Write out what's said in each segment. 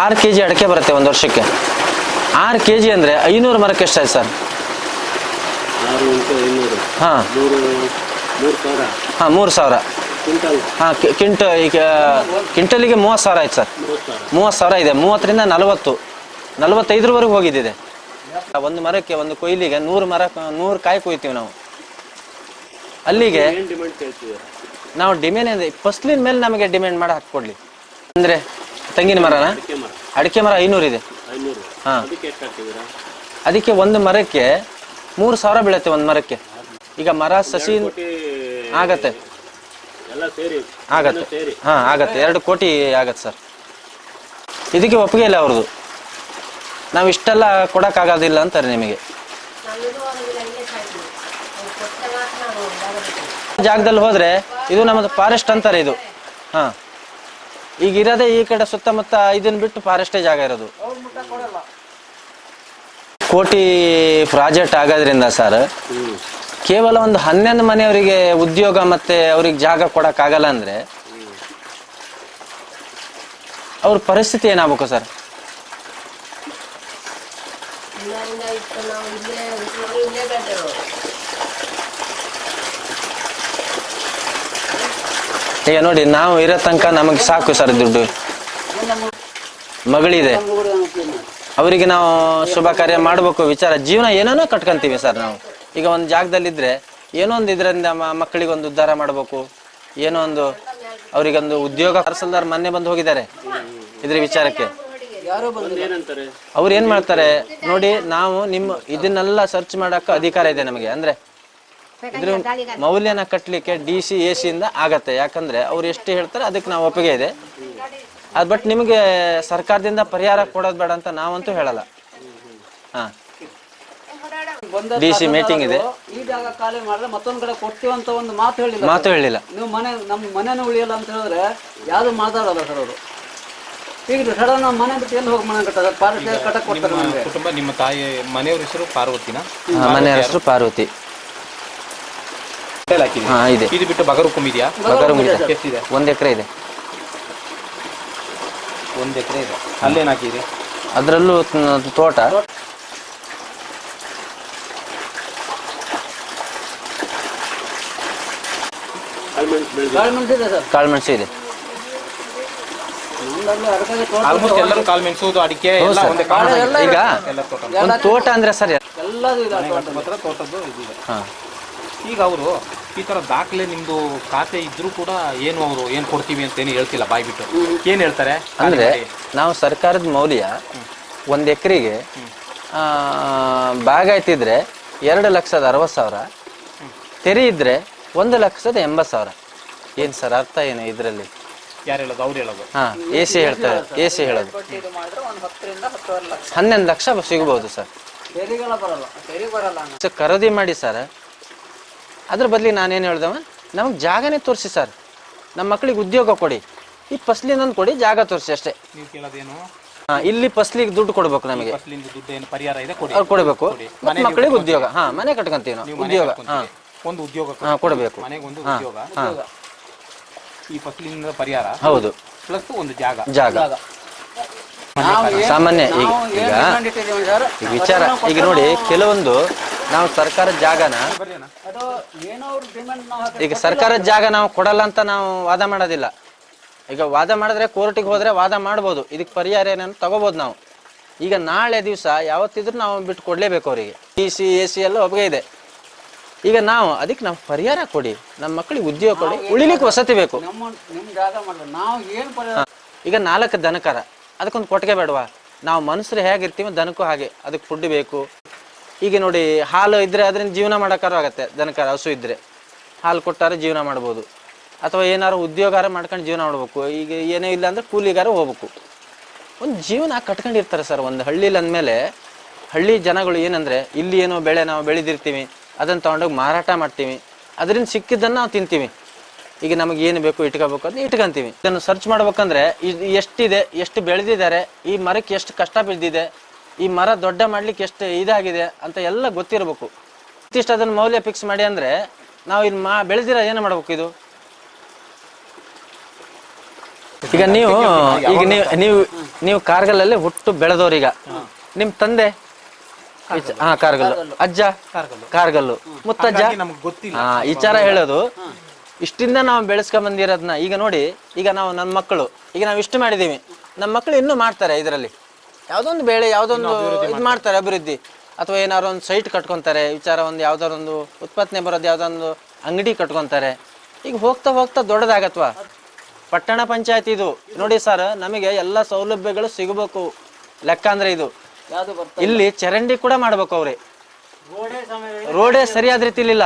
6 kg ಅಡಿಕೆ ಬರುತ್ತೆ ಒಂದು ವರ್ಷಕ್ಕೆ. 6 kg ಅಂದರೆ 500 ಮರಕ್ಕೆ ಎಷ್ಟಾಯ್ತು ಸರ್? 6 ಹಾಂ 3,000. ಹಾಂ ಈಗ ಕ್ವಿಂಟಲಿಗೆ 30,000 ಆಯ್ತು ಸರ್. 30,000 ಇದೆ. 30ರಿಂದ 40, 45ವರೆಗೂ ಹೋಗಿದ್ದಿದೆ. ಒಂದು ಮರಕ್ಕೆ ಒಂದು ಕೊಯ್ಲಿಗೆ 100 ಕಾಯಿ ಕೊಯ್ತೀವಿ ನಾವು. ಅಲ್ಲಿಗೆ ನಾವು ಡಿಮ್ಯಾಂಡ್ ಅಂದರೆ ಫಸ್ಲಿನ ಮೇಲೆ ನಮಗೆ ಡಿಮ್ಯಾಂಡ್ ಮಾಡಿ ಹಾಕ್ಕೊಡ್ಲಿ ಅಂದರೆ ತೆಂಗಿನ ಮರನ ಅಡಿಕೆ ಮರ 500 ಇದೆ. ಹಾಂ ಅದಕ್ಕೆ ಒಂದು ಮರಕ್ಕೆ 3,000 ಬೀಳುತ್ತೆ ಒಂದು ಮರಕ್ಕೆ. ಈಗ ಮರ ಸಸಿ ಆಗತ್ತೆ ಹಾಂ ಆಗತ್ತೆ 2 ಕೋಟಿ ಆಗತ್ತೆ ಸರ್. ಇದಕ್ಕೆ ಒಪ್ಪಿಗೆ ಇಲ್ಲ ಅವ್ರದ್ದು. ನಾವು ಇಷ್ಟೆಲ್ಲ ಕೊಡೋಕ್ಕಾಗೋದಿಲ್ಲ ಅಂತಾರೆ ನಿಮಗೆ. ಜಾಗದಲ್ಲಿ ಹೋದ್ರೆ ಇದು ನಮ್ಮದು ಫಾರೆಸ್ಟ್ ಅಂತಾರೆ ಇದು. ಹಾಂ ಈಗ ಇರೋದೇ ಈ ಕಡೆ ಸುತ್ತಮುತ್ತ ಇದನ್ನ ಬಿಟ್ಟು ಫಾರೆಸ್ಟೇ ಜಾಗ ಇರೋದು. ಕೋಟಿ ಪ್ರಾಜೆಕ್ಟ್ ಆಗೋದ್ರಿಂದ ಸರ್ ಕೇವಲ ಒಂದು 11 ಮನೆಯವರಿಗೆ ಉದ್ಯೋಗ ಮತ್ತೆ ಅವ್ರಿಗೆ ಜಾಗ ಕೊಡೋಕ್ಕಾಗಲ್ಲ ಅಂದರೆ ಅವ್ರ ಪರಿಸ್ಥಿತಿ ಏನಾಗಬೇಕು ಸರ್? ಈಗ ನೋಡಿ ನಾವು ಇರೋ ತನಕ ನಮಗೆ ಸಾಕು ಸರ್ ದುಡ್ಡು. ಮಗಳಿದೆ, ಅವರಿಗೆ ನಾವು ಶುಭ ಕಾರ್ಯ ಮಾಡಬೇಕು ವಿಚಾರ ಜೀವನ ಏನೇನೋ ಕಟ್ಕೊಂತೀವಿ ಸರ್ ನಾವು. ಈಗ ಒಂದು ಜಾಗದಲ್ಲಿದ್ದರೆ ಏನೋ ಒಂದು ಇದರಿಂದ ಮಕ್ಕಳಿಗೊಂದು ಉದ್ಧಾರ ಮಾಡಬೇಕು, ಏನೋ ಒಂದು ಅವರಿಗೊಂದು ಉದ್ಯೋಗ. ತಹಸೀಲ್ದಾರ್ ಮೊನ್ನೆ ಬಂದು ಹೋಗಿದ್ದಾರೆ ಇದ್ರ ವಿಚಾರಕ್ಕೆ. ಅವ್ರು ಏನು ಮಾಡ್ತಾರೆ ನೋಡಿ, ನಾವು ನಿಮ್ಮ ಇದನ್ನೆಲ್ಲ ಸರ್ಚ್ ಮಾಡೋಕ್ಕೆ ಅಧಿಕಾರ ಇದೆ ನಮಗೆ. ಅಂದರೆ ಇದ್ರ ಮೌಲ್ಯನ ಕಟ್ಟಲಿಕ್ಕೆ DC AC ಇಂದ ಆಗತ್ತೆ. ಯಾಕಂದರೆ ಅವ್ರು ಎಷ್ಟು ಹೇಳ್ತಾರೆ ಅದಕ್ಕೆ ನಾವು ಒಪ್ಪಿಗೆ ಇದೆ. ಅದು ಬಟ್ ನಿಮಗೆ ಸರ್ಕಾರದಿಂದ ಪರಿಹಾರ ಕೊಡೋದು ಬೇಡ ಅಂತ ನಾವಂತೂ ಹೇಳಲ್ಲ. ಹಾಂ DC ಮೀಟಿಂಗ್ ಇದೆ. ಈ ಜಾಗ ಖಾಲಿ ಮಾಡಿದ್ರೆ ಮತ್ತೊಂದು ಕಡೆ ಕೊಡ್ತೀವಿ ಅಂತ ಒಂದು ಮಾತು ಹೇಳಿಲ್ಲ. ನೀವು ನಮ್ಮ ಮನೆನೂ ಉಳಿಯಲ್ಲ ಅಂತ ಹೇಳಿದ್ರೆ ಯಾವುದು ಮಾತಾಡೋಲ್ಲ ಸರ್ ಅವರು. ಈಗ ಸಡನ್ ಮನೆ ಬಿಟ್ಟು ಎಲ್ಲಿ ಹೋಗಿ ಮನೆ ಕಟ್ಟೋದು? ಕಟ್ಟಕ್ಕೆ ಕೊಡ್ತಾರೆ ನಮಗೆ. ಕುಟುಂಬ ನಿಮ್ಮ ತಾಯಿ ಮನೆಯವ್ರ ಹೆಸರು ಪಾರ್ವತಿನ? ಮನೆಯ ಹೆಸರು ಪಾರ್ವತಿ. ಇದೆ. ಇದು ಬಿಟ್ಟು ಬಗರುಕುಂ ಇದೆಯಾ? ಎಷ್ಟಿದೆ? 1 ಎಕರೆ ಇದೆ. 1 ಎಕರೆ ಇದೆ. ಅಲ್ಲೇನು ಹಾಕಿದೆ? ಅದರಲ್ಲೂ ತೋಟ. ಕಾಳುಮೆಣಸು ಇದೆ. ಆಲ್ಮೋಸ್ಟ್ ಎಲ್ಲರೂ ಕಾಳುಮೆಣಸು, ಅಡಿಕೆ ಈಗ ಒಂದು ತೋಟ ಅಂದ್ರೆ ಸರಿ ತೋಟದ್ದು ಇದೆ. ಈಗ ಅವರು ಈ ತರ ದಾಖಲೆ ನಿಮ್ದು ಖಾತೆ ಇದ್ರೂ ಕೂಡ ಏನು ಅವರು ಏನು ಕೊಡ್ತೀವಿ ಅಂತ ಏನು ಹೇಳ್ತಿಲ್ಲ, ಬಾಯ್ಬಿಟ್ಟು ಏನು ಹೇಳ್ತಾರೆ ಅಂದ್ರೆ ನಾವು ಸರ್ಕಾರದ ಮೌಲ್ಯ 1 ಎಕರೆಗೆ ಬಾಗಾಯ್ತಿದ್ರೆ 2,60,000, ತೆರೆ ಇದ್ರೆ 1,80,000. ಏನು ಸರ್ ಅರ್ಥ ಏನು ಇದರಲ್ಲಿ? ಯಾರು ಹೇಳೋದು? ಅವ್ರು ಹೇಳೋದು. ಹಾಂ AC ಹೇಳ್ತಾರೆ. AC ಹೇಳೋದು 11 ಲಕ್ಷ ಸಿಗಬಹುದು ಸರ್. ಖರೀದಿ ಮಾಡಿ ಸರ್. ಅದ್ರ ಬದಲಿಗೆ ನಾನೇನು ಹೇಳ್ದವ, ನಮಗೆ ಜಾಗನೇ ತೋರಿಸಿ ಸರ್, ನಮ್ಮ ಮಕ್ಕಳಿಗೆ ಉದ್ಯೋಗ ಕೊಡಿ, ಈ ಫಸ್ಲಿನೊಂದು ಕೊಡಿ, ಜಾಗ ತೋರಿಸಿ ಅಷ್ಟೇ. ನೀವು ಕೇಳೋದೇನು? ಇಲ್ಲಿ ಫಸ್ಲಿಗೆ ದುಡ್ಡು ಕೊಡ್ಬೇಕು ನಮಗೆ. ದುಡ್ಡು ಏನು ಪರಿಹಾರ ಇದೆ ಅವ್ರು ಕೊಡಬೇಕು. ಮಕ್ಕಳಿಗೆ ಉದ್ಯೋಗ. ಮನೆ ಕಟ್ಕೊಂತೀವಿ ನಾವು. ಉದ್ಯೋಗ ಒಂದು ಉದ್ಯೋಗ ಕೊಡಬೇಕು. ಮನೆಗೆ ಒಂದು ಉದ್ಯೋಗ, ಈ ಫಸ್ಲಿಂದ ಪರಿಹಾರ. ಹೌದು. ಪ್ಲಸ್ ಒಂದು ಜಾಗ. ಸಾಮಾನ್ಯ ಈಗ ವಿಚಾರ ಈಗ ನೋಡಿ, ಕೆಲವೊಂದು ನಾವು ಸರ್ಕಾರದ ಜಾಗನ ಈಗ ಸರ್ಕಾರದ ಜಾಗ ನಾವು ಕೊಡಲ್ಲ ಅಂತ ನಾವು ವಾದ ಮಾಡೋದಿಲ್ಲ. ಈಗ ವಾದ ಮಾಡಿದ್ರೆ ಕೋರ್ಟಿಗೆ ಹೋದ್ರೆ ವಾದ ಮಾಡ್ಬೋದು, ಇದಕ್ಕೆ ಪರಿಹಾರ ಏನೇನು ತಗೋಬೋದು ನಾವು. ಈಗ ನಾಳೆ ದಿವಸ ಯಾವತ್ತಿದ್ರು ನಾವು ಬಿಟ್ಟು ಕೊಡಲೇಬೇಕು ಅವರಿಗೆ. DC AC ಎಲ್ಲ ಒಪ್ಪಿಗೆ ಇದೆ. ಈಗ ನಾವು ಅದಕ್ಕೆ ನಾವು ಪರಿಹಾರ ಕೊಡಿ, ನಮ್ಮ ಮಕ್ಕಳಿಗೆ ಉದ್ಯೋಗ ಕೊಡಿ, ಉಳಿಲಿಕ್ಕೆ ವಸತಿ ಬೇಕು. ಈಗ 4 ದನಕರ, ಅದಕ್ಕೊಂದು ಕೊಟ್ಟಿಗೆ ಬೇಡವಾ? ನಾವು ಮನುಷ್ಯರು ಹೇಗಿರ್ತೀವಿ ದನಕ್ಕೂ ಹಾಗೆ, ಅದಕ್ಕೆ ಫುಡ್ ಬೇಕು. ಈಗ ನೋಡಿ, ಹಾಲು ಇದ್ದರೆ ಅದರಿಂದ ಜೀವನ ಮಾಡೋಕ್ಕಾರು ಆಗುತ್ತೆ. ದನಕರ ಹಸು ಇದ್ದರೆ ಹಾಲು ಕೊಟ್ಟಾರೆ ಜೀವನ ಮಾಡ್ಬೋದು, ಅಥವಾ ಏನಾರು ಉದ್ಯೋಗಾರ ಮಾಡ್ಕೊಂಡು ಜೀವನ ಮಾಡಬೇಕು. ಈಗ ಏನೇ ಇಲ್ಲ ಅಂದರೆ ಕೂಲಿಗಾರ ಹೋಗ್ಬೇಕು. ಒಂದು ಜೀವನ ಕಟ್ಕೊಂಡಿರ್ತಾರೆ ಸರ್. ಒಂದು ಹಳ್ಳಿಲಿ ಅಂದಮೇಲೆ ಹಳ್ಳಿ ಜನಗಳು ಏನಂದರೆ, ಇಲ್ಲಿ ಏನೋ ಬೆಳೆ ನಾವು ಬೆಳೆದಿರ್ತೀವಿ, ಅದನ್ನು ತೊಗೊಂಡೋಗಿ ಮಾರಾಟ ಮಾಡ್ತೀವಿ, ಅದರಿಂದ ಸಿಕ್ಕಿದ್ದನ್ನು ನಾವು ತಿಂತೀವಿ. ಈಗ ನಮಗೆ ಏನು ಬೇಕು ಇಟ್ಕೋಬೇಕು ಅಂತ ಇಟ್ಕೊಂತೀವಿ. ಇದನ್ನು ಸರ್ಚ್ ಮಾಡ್ಬೇಕಂದ್ರೆ ಎಷ್ಟಿದೆ, ಎಷ್ಟು ಬೆಳೆದಿದ್ದಾರೆ, ಈ ಮರಕ್ಕೆ ಎಷ್ಟು ಕಷ್ಟ ಬಿದ್ದಿದೆ, ಈ ಮರ ದೊಡ್ಡ ಮಾಡ್ಲಿಕ್ಕೆ ಎಷ್ಟು ಇದಾಗಿದೆ ಅಂತ ಎಲ್ಲ ಗೊತ್ತಿರಬೇಕು. ಇಷ್ಟು ಅದನ್ನು ಮೌಲ್ಯ ಫಿಕ್ಸ್ ಮಾಡಿ ಅಂದರೆ ನಾವು ಇಲ್ಲಿ ಬೆಳೆದಿರೋ ಏನು ಮಾಡ್ಬೇಕು? ಇದು ಈಗ ನೀವು ಕಾರ್ಗಲ್ಲಲ್ಲಿ ಹುಟ್ಟು ಬೆಳೆದವ್ರೀಗ ನಿಮ್ ತಂದೆ ಕಾರ್ಗಲ್ಲು, ಅಜ್ಜ ಕಾರ್ಗಲ್ಲು, ಮುತ್ತಜ್ಜ ನಮ್ಗೆ ಗೊತ್ತಿಲ್ಲ. ವಿಚಾರ ಹೇಳೋದು ಇಷ್ಟಿಂದ ನಾವು ಬೆಳೆಸ್ಕೊಂಡ್ ಬಂದಿರೋದನ್ನ ಈಗ ನೋಡಿ. ಈಗ ನಾವು ನನ್ನ ಮಕ್ಕಳು ಈಗ ನಾವು ಇಷ್ಟು ಮಾಡಿದೀವಿ, ನಮ್ಮ ಮಕ್ಕಳು ಇನ್ನೂ ಮಾಡ್ತಾರೆ. ಇದರಲ್ಲಿ ಯಾವ್ದೊಂದು ಬೆಳೆ ಯಾವ್ದೊಂದು ಇದು ಮಾಡ್ತಾರೆ ಅಭಿವೃದ್ಧಿ, ಅಥವಾ ಏನಾದ್ರು ಒಂದು ಸೈಟ್ ಕಟ್ಕೊಂತಾರೆ. ವಿಚಾರ ಒಂದು ಯಾವ್ದಾರು ಒಂದು ಉತ್ಪಾದನೆ ಬರೋದು ಯಾವ್ದೊಂದು ಅಂಗಡಿ ಕಟ್ಕೊಂತಾರೆ. ಈಗ ಹೋಗ್ತಾ ಹೋಗ್ತಾ ದೊಡ್ಡದಾಗತ್ವಾ ಪಟ್ಟಣ ಪಂಚಾಯತ್ ಇದು ನೋಡಿ ಸರ್. ನಮಗೆ ಎಲ್ಲ ಸೌಲಭ್ಯಗಳು ಸಿಗಬೇಕು. ಲೆಕ್ಕ ಅಂದ್ರೆ ಇದು ಇಲ್ಲಿ ಚರಂಡಿ ಕೂಡ ಮಾಡ್ಬೇಕು ಅವ್ರೆ. ರೋಡೇ ಸರಿಯಾದ ರೀತಿಲಿಲ್ಲ.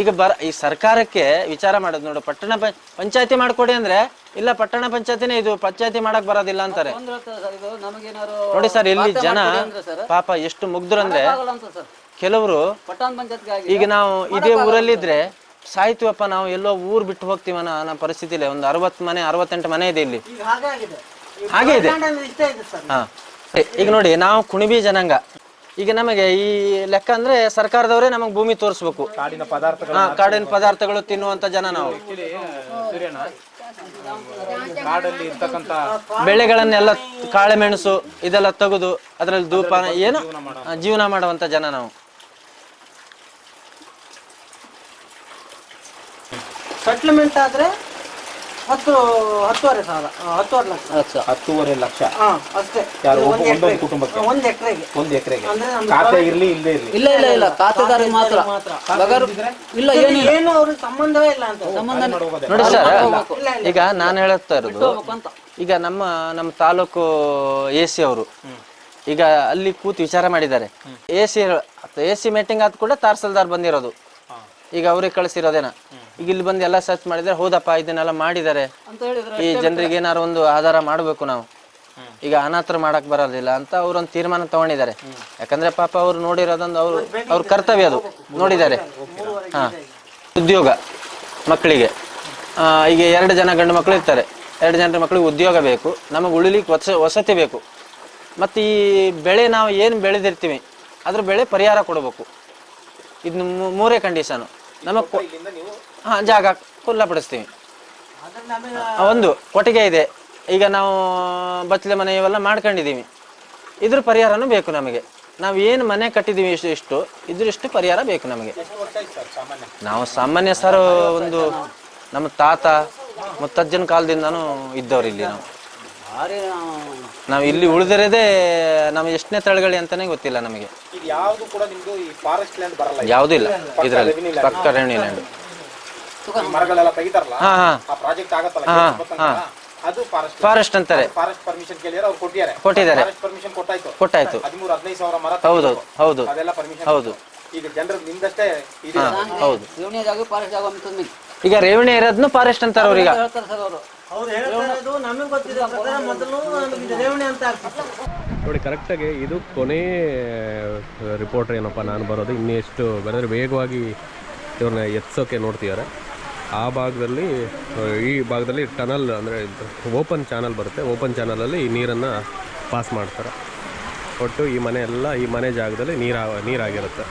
ಈಗ ಈ ಸರ್ಕಾರಕ್ಕೆ ವಿಚಾರ ಮಾಡೋದು ನೋಡು, ಪಟ್ಟಣ ಪಂಚಾಯತಿ ಮಾಡ್ಕೊಡಿ ಅಂದ್ರೆ ಇಲ್ಲ ಪಟ್ಟಣ ಪಂಚಾಯತಿನೇ ಇದು ಪಂಚಾಯತಿ ಮಾಡಕ್ ಬರೋದಿಲ್ಲ ಅಂತಾರೆ. ನೋಡಿ ಸರ್, ಇಲ್ಲಿ ಜನ ಪಾಪ ಎಷ್ಟು ಮುಗ್ಧರಂದ್ರೆ ಕೆಲವರು ಈಗ ನಾವು ಇದೇ ಊರಲ್ಲಿದ್ರೆ ಸಾಯ್ತೀವಪ್ಪ, ನಾವು ಎಲ್ಲೋ ಊರ್ ಬಿಟ್ಟು ಹೋಗ್ತೀವನ ಅನ್ನೋ ಪರಿಸ್ಥಿತಿ ಇಲ್ಲ. ಒಂದು 60 ಮನೆ 68 ಮನೆ ಇದೆ ಇಲ್ಲಿ, ಹಾಗೆ ಇದೆ. ಹಾ, ಈಗ ನೋಡಿ ನಾವು ಕುಣಿಬಿ ಜನಾಂಗ. ಈಗ ನಮಗೆ ಈ ಲೆಕ್ಕ ಅಂದ್ರೆ ಸರ್ಕಾರದವರೇ ನಮಗೆ ಭೂಮಿ ತೋರಿಸ್ಬೇಕು. ಕಾಡಿನ ಪದಾರ್ಥಗಳು ತಿನ್ನುವಂತ ಜನ ನಾವು. ಕಾಡಲ್ಲಿ ಇರ್ತಕ್ಕಂಥ ಬೆಳೆಗಳನ್ನೆಲ್ಲ ಕಾಳೆ ಮೆಣಸು ಇದೆಲ್ಲ ತೆಗೆದು ಅದರಲ್ಲಿ ಧೂಪ ಏನು ಜೀವನ ಮಾಡುವಂತ ಜನ ನಾವು. ಸೆಟ್ಲ್ಮೆಂಟ್ ಆದ್ರೆ 10-10.5 ಸಾವಿರ 10.5 ಲಕ್ಷ ಅಷ್ಟೇ. ಒಂದೊಂದು ಕುಟುಂಬಕ್ಕೆ 1 ಎಕರೆಗೆ. 1 ಎಕರೆಗೆ ಖಾತೆ ಇರ್ಲಿ ಇಲ್ಲದೆ ಇರ್ಲಿ. ಇಲ್ಲ ಖಾತೆದಾರರಿಗೆ ಮಾತ್ರ. ಇಲ್ಲ ಏನು ಅವ್ರಿಗೆ ಸಂಬಂಧವೇ ಇಲ್ಲ ಅಂತ. ನೋಡಿ ಸರ್, ಈಗ ನಾನು ಹೇಳ್ತಾ ಇರೋದು, ಈಗ ನಮ್ಮ ತಾಲೂಕು AC ಅವರು ಈಗ ಅಲ್ಲಿ ಕೂತು ವಿಚಾರ ಮಾಡಿದ್ದಾರೆ. AC ಮೀಟಿಂಗ್ ಆದ ಕೂಡ ತಹಸೀಲ್ದಾರ್ ಬಂದಿರೋದು. ಈಗ ಅವ್ರಿಗೆ ಕಳಿಸಿರೋದೇನ. ಈಗ ಇಲ್ಲಿ ಬಂದು ಎಲ್ಲ ಸರ್ಚ್ ಮಾಡಿದ್ರೆ ಹೌದಪ್ಪ ಇದನ್ನೆಲ್ಲ ಮಾಡಿದ್ದಾರೆ, ಈ ಜನರಿಗೆ ಏನಾರು ಒಂದು ಆಧಾರ ಮಾಡಬೇಕು ನಾವು, ಈಗ ಅನಾಥರು ಮಾಡಕ್ ಬರೋದಿಲ್ಲ ಅಂತ ಅವ್ರೊಂದು ತೀರ್ಮಾನ ತಗೊಂಡಿದ್ದಾರೆ. ಯಾಕಂದ್ರೆ ಪಾಪ ಅವ್ರು ನೋಡಿರೋದೊಂದು ಅವ್ರ ಕರ್ತವ್ಯ ಅದು ನೋಡಿದ್ದಾರೆ. ಹಾ, ಉದ್ಯೋಗ ಮಕ್ಕಳಿಗೆ ಈಗ 2 ಜನ ಗಂಡು ಮಕ್ಕಳು ಇರ್ತಾರೆ. 2 ಜನರ ಮಕ್ಕಳಿಗೆ ಉದ್ಯೋಗ ಬೇಕು, ನಮಗೆ ಉಳಿಲಿಕ್ಕೆ ವಸತಿ ಬೇಕು. ಮತ್ತು ಈ ಬೆಳೆ ನಾವು ಏನು ಬೆಳೆದಿರ್ತೀವಿ ಅದ್ರ ಬೆಳೆ ಪರಿಹಾರ ಕೊಡಬೇಕು. ಇದು 3 ಕಂಡೀಷನು. ನಮಗೆ ಜಾಗ ಖುಲ್ಲಪಡಿಸ್ತೀವಿ. ಒಂದು ಕೊಟ್ಟಿಗೆ ಇದೆ, ಈಗ ನಾವು ಬಚ್ಚಲೆ ಮನೆ ಇವೆಲ್ಲ ಮಾಡ್ಕೊಂಡಿದ್ದೀವಿ, ಇದ್ರ ಪರಿಹಾರನೂ ಬೇಕು ನಮಗೆ. ನಾವು ಏನು ಮನೆ ಕಟ್ಟಿದ್ದೀವಿ ಇಷ್ಟು ಇದ್ರಿಷ್ಟು ಪರಿಹಾರ ಬೇಕು ನಮಗೆ. ನಾವು ಸಾಮಾನ್ಯ ಸರ್ ಒಂದು ನಮ್ಮ ತಾತ ಮುತ್ತಜ್ಜನ ಕಾಲದಿಂದನೂ ಇದ್ದವ್ರು ಇಲ್ಲಿ. ನಾವು ಇಲ್ಲಿ ಉಳಿದಿರೋದೇ ನಮಗೆ ಎಷ್ಟನೇ ತಳಗಳಿ ಅಂತಾನೆ ಗೊತ್ತಿಲ್ಲ ನಮಗೆ. ಯಾವ್ದು ಇಲ್ಲ ಇದ್ರಲ್ಲಿ, ಪಕ್ಕ ರೆವಿನ್ಯೂ ಲ್ಯಾಂಡ್. ಫಾರೆಸ್ಟ್ ಅಂತಾರೆ. ಕೊಟ್ಟಿದ್ದಾರೆ, ಕೊಟ್ಟಾಯ್ತು. ಹೌದು ಹೌದು ಹೌದು. ಹೌದು, ಈಗ ರೇವಣಿ ಇರೋದ್ನು ಫಾರೆಸ್ಟ್ ಅಂತಾರೆ ಅವ್ರೀಗ. ನೋಡಿ ಕರೆಕ್ಟಾಗಿ ಇದು ಕೊನೆ ರಿಪೋರ್ಟರ್ ಏನಪ್ಪ ನಾನು ಬರೋದು. ಇನ್ನೆಷ್ಟು ಬೆಳೆದ್ರೆ ವೇಗವಾಗಿ ಇವ್ರನ್ನ ಎತ್ಸೋಕೆ ನೋಡ್ತಿದ್ದಾರೆ. ಆ ಭಾಗದಲ್ಲಿ ಈ ಭಾಗದಲ್ಲಿ ಟನಲ್ ಅಂದರೆ ಓಪನ್ ಚಾನಲ್ ಬರುತ್ತೆ. ಓಪನ್ ಚಾನಲಲ್ಲಿ ಈ ನೀರನ್ನು ಪಾಸ್ ಮಾಡ್ತಾರೆ. ಒಟ್ಟು ಈ ಮನೆ ಎಲ್ಲ ಈ ಮನೆ ಜಾಗದಲ್ಲಿ ನೀರಾಗಿರುತ್ತೆ.